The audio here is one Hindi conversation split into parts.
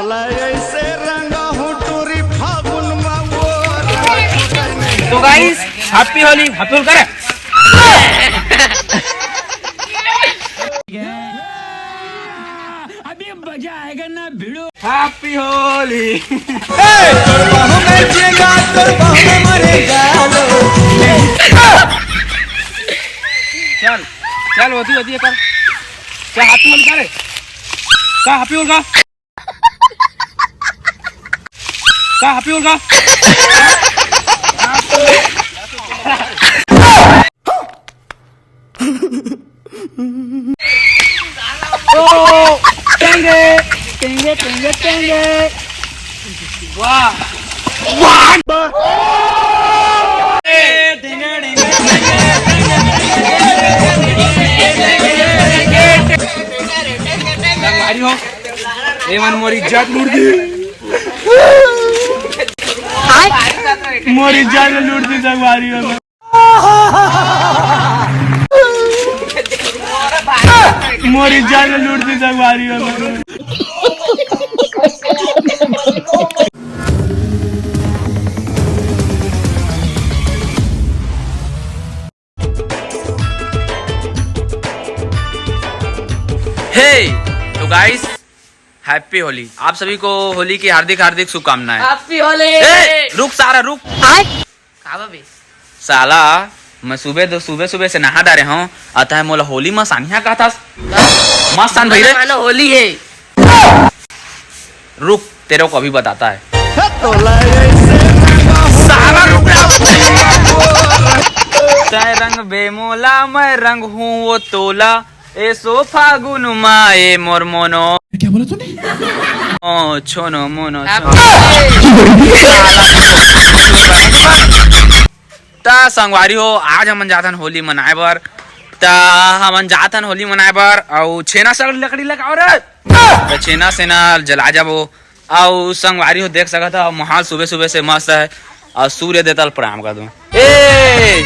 तो guys happy Holi, happy Holi करे। अभी मजा आएगा ना भिड़ो। हैप्पी होली। चल चल होती होती है कर। क्या हैप्पी होली करे? क्या हैप्पी होली का? क्या हैप्पी होली का? टेंगे टेंगे टेंगे टेंगे वाह वाह हो एवन मोरी इज्जत लूट दी, मोरी इज्जत लूट दी संगवारी हो। मोरी जान लूट दी संगवारी हो। हे तो गाइस हैप्पी होली। आप सभी को होली की हार्दिक हार्दिक शुभकामनाएं। हैप्पी होली। रुक सारा रुक। साला मैं सुबह सुबह से नहा डाले हूँ, आता है मोला होली में सानिया का था मस्त सान भाई रे होली है। रुक तेरे को अभी बताता है। साला रुक चाहे रंग बेमोला मैं रंग हूँ वो तोला ए सो फागुन माए मोर मोनो। क्या बोला तूने? ओ छोनो मोनो ता संगवारी हो। आज हमन जाथन होली मनाए बर, ता हमन जाथन होली मनाए बर और छेना से लकड़ी लगाओ रे, छेना से ना जला जाबो। और संगवारी हो देख सकत हो माहौल सुबह सुबह से मस्त है और सूर्य देवता प्रणाम कर दूं। ए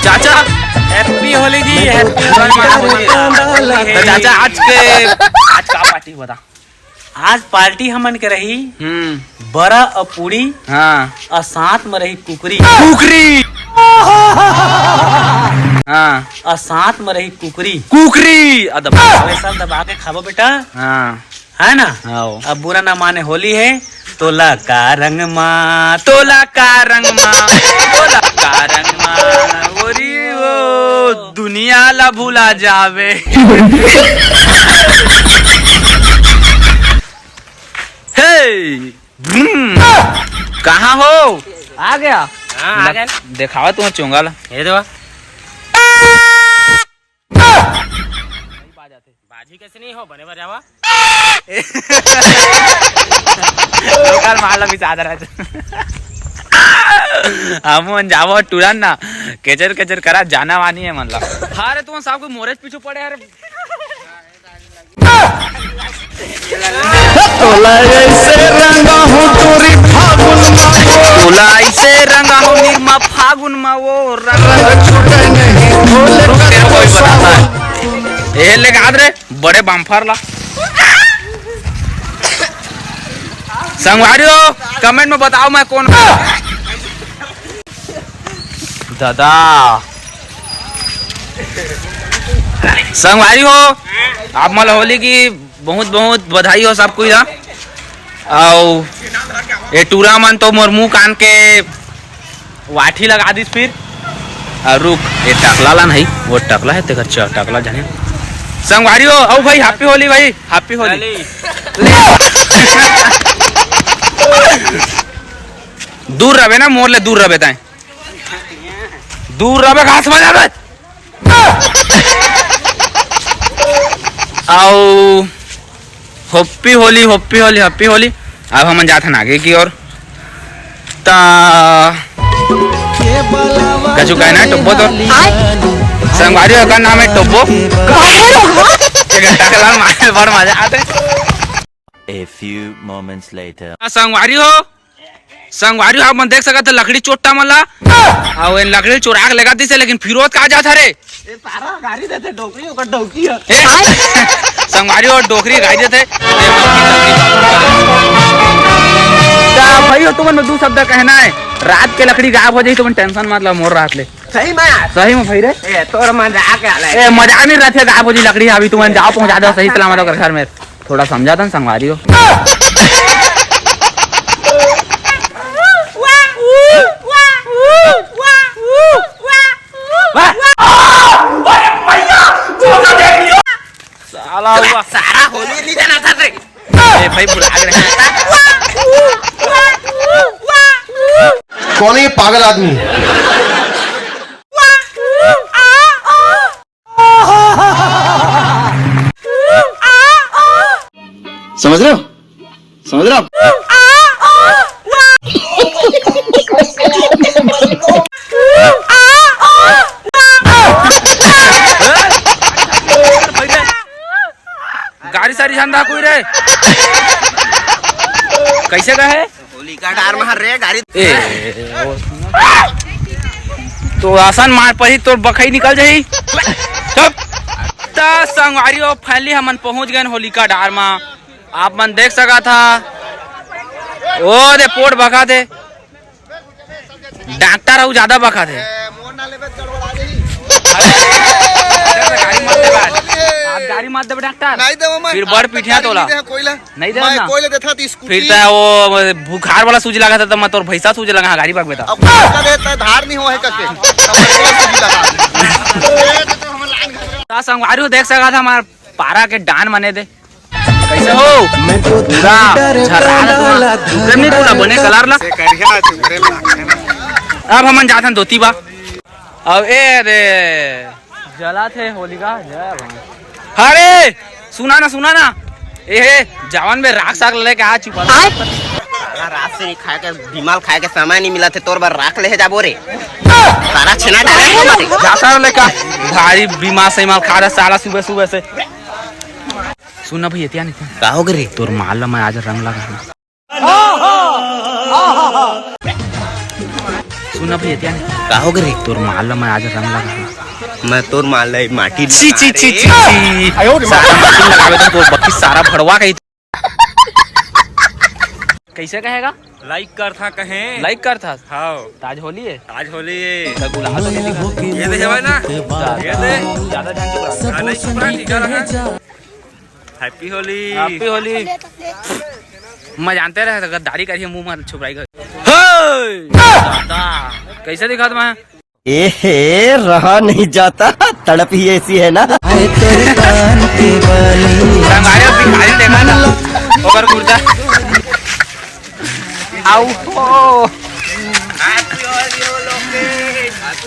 चाचा हैप्पी होली जी, हैप्पी होली। तो चाचा आज का पार्टी बता। आज पार्टी हमन के रही बड़ा और पूरी, हाँ और साथ में रही कुकरी कुकरी, हाँ और साथ में रही कुकरी कुकरी वैसा दबा के खाबो बेटा, हाँ है ना। आओ अब बुरा ना माने होली है, तोला का रंग माँ, तोला का रंग माँ, तोला का रंग माँ, ओरी वो दुनिया ला भूला जावे। हे कहाँ हो? आ गया। आ गया। दिखावा तुम्हें चोंगा ला। ये दो बाजी कैसे नहीं हो बने बजावा। लोकल माल भी सादर है। हम जावो तुरंत ना केचर केचर करा जाना वानी है मतलब। हाँ रे तुम साहब को मोरेज पीछू पड़े यार। तोला ऐसे रंगा हूँ तोरी फागुन में, तोला ऐसे रंगा हूँ निरमा फागुन में वो रंग छूटे नहीं। तेरे को भी बताता है ये लेके हाथ रे बड़े बम्फर ला। संगवारी हो कमेंट में बताओ मैं कौन दादा। संगवारी हो आप मल होली की बहुत बहुत बधाई हो सबको। और ये टूरा मन तो मोर मुँह कान के वाठी लगा दी फिर। रुक ये टकला ला नहीं, वो टकला है तेरा टकला जाने। संगवारी हो आओ भाई हैप्पी होली, भाई हैप्पी होली। दूर रहे ना मोर ले, दूर रहे ताए, दूर रहे घास में जावे। आओ happy Holi happy Holi happy Holi. अब हम जाते हैं आगे की ओर। ता कछु कहना है टोब्बो तो संगवारी का नाम है टोब्बो। टकला मारे बड़ मजा आते। A few moments later. संगवारी हो आप मन देख सकते लकड़ी चोटा मला और इन लकड़ी चोरा के लगा दी से, लेकिन फिरोज कहा जाता रे सारा गाड़ी देते डोकरी ओकर डोकी है। संगवारी और डोकरी गाई देते। एक के लकड़ी गायब हो जाई तो टेंशन मतलब मोर रात ले सही में भाई रे ए तोर मजाक आले ए मजा नहीं रहते गायब हो जी लकड़ी अभी तुम जाओ पहुंचा दो सही सलामत होकर घर में थोड़ा समझा था संगवारी हो साला हुआ सारा होली नहीं जाना था रे ए भाई बुला रहे हैं कौन है ये पागल आदमी? समझ रहे हो? समझ रहे हो? गाड़ी सारी झंडा कोई रे कैसे का है होली का डार मार रे गाड़ी तो आसान मार पही तो बखई निकल जाही तब संगवारी और फाइनली हमन पहुंच गए होलिका डार में आप मन देख सका था ओ रे पोट बका थे डॉक्टर और ज्यादा बका थे गाड़ी मत दे डॉक्टर नहीं दे मैं फिर बड़ पिठिया तोला कोयला नहीं दे मैं ना कोयला देता थी स्कूटी फिर तो वो बुखार वाला सूज लगा था तो मैं तोर भैंसा सूज लगा गाड़ी भाग बेटा अब कोयला देता धार नहीं हो है करके ता संगवारी देख सका था हमार पारा के डान मने दे कैसे हो पूरा झररा नहीं पूरा बने कलर ला अब हमन जाथन धोती बा अब ए रे जला थे होलिका जय भगवान अरे सुना ना ए जवान में राख साग लेके आ चुका रात से खाए के बीमाल खाए के समय नहीं मिला थे तोर बार राख ले जाबो रे सारा छना डाले जाता लेका भारी बीमार से माल खा रहा साला सुबह से सुना भैया क्या नहीं का हो गए तोर माल में आज रंग लगा सुना भैया क्या नहीं का हो गए तोर माल में आज रंग लगा मैं तोर माल माटी ची ची ची ची सारा मशीन लगावे तो तोर बक्की सारा भड़वा गई कैसे कहेगा लाइक कर था कहें लाइक कर था हाँ ताज होली है आज होली है तो गुलाल तो नहीं दिखा ये दे भाई ना ये दे ज्यादा ध्यान से गुलाल नहीं चुप रहा टीका रखा हैप्पी होली हैप्पी होली मैं जानते रहे गद्दारी करिए मुंह में छुपाई कर कैसे दिखा तुम्हें एहे रहा नहीं जाता तड़प ही ऐसी है ना हमारे भिखारी देखा ना ओकर कुर्ता आओ हो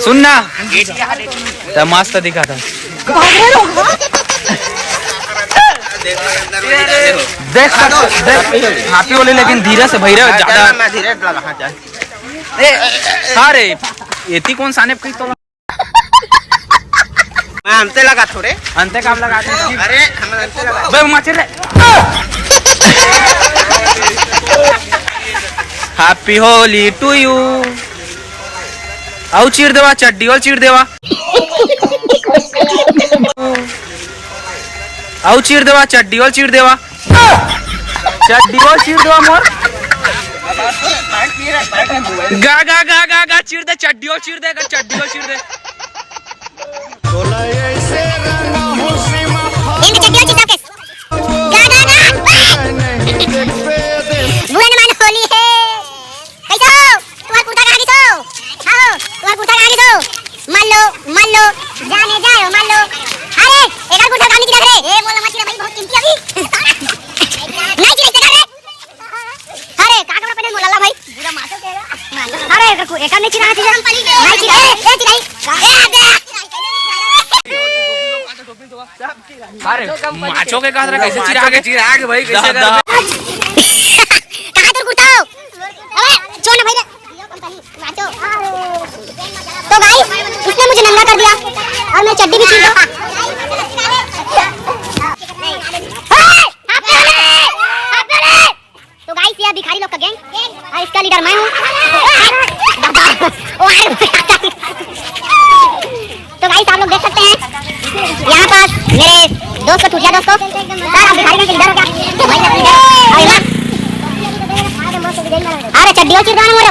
सुनना तो मस्त दिखा था देख हैप्पी होली लेकिन धीरे से भैरव ज्यादा मैं धीरे लगा जाए सारे एती कौन साने कहीं तो मैं अंते लगा थोड़े अंते काम लगाते हैं अरे हम अंते लगा बे मचे रे हैप्पी होली टू यू आओ चीर देवा चड्डी और चीर देवा आओ चीर देवा चड्डी और चीर देवा चड्डी और चीर देवा मोर गा गा गा गा गा चीर दे चड्डी और चीर दे चड्डी और चीर दे मान लो जाने जाओ मान लो अरे एक गुठा काम नहीं रख रे ए मोला मछली भाई बहुत कीमती अभी नहीं चलते कर रे अरे का कपड़ा पहने मोला भाई पूरा माथो केगा अरे एक नहीं चिरा थी नहीं चिरा ए चिराई अरे माचो के कहा कैसे चिरा के भाई कैसे कर कहां तो गुठा अरे छोड़ भाई माचो तो भाई उसने मुझे नंगा कर दिया और मैं चड्डी भी छीन दूं तो गाइस ये भिखारी लोग का गैंग और इसका लीडर मैं हूं तो गाइस आप लोग देख सकते हैं यहाँ पर मेरे दोस्त को टूटिया दोस्त को सर आप भिखारी का लीडर हो क्या अरे चड्डी और चिरदान मोरे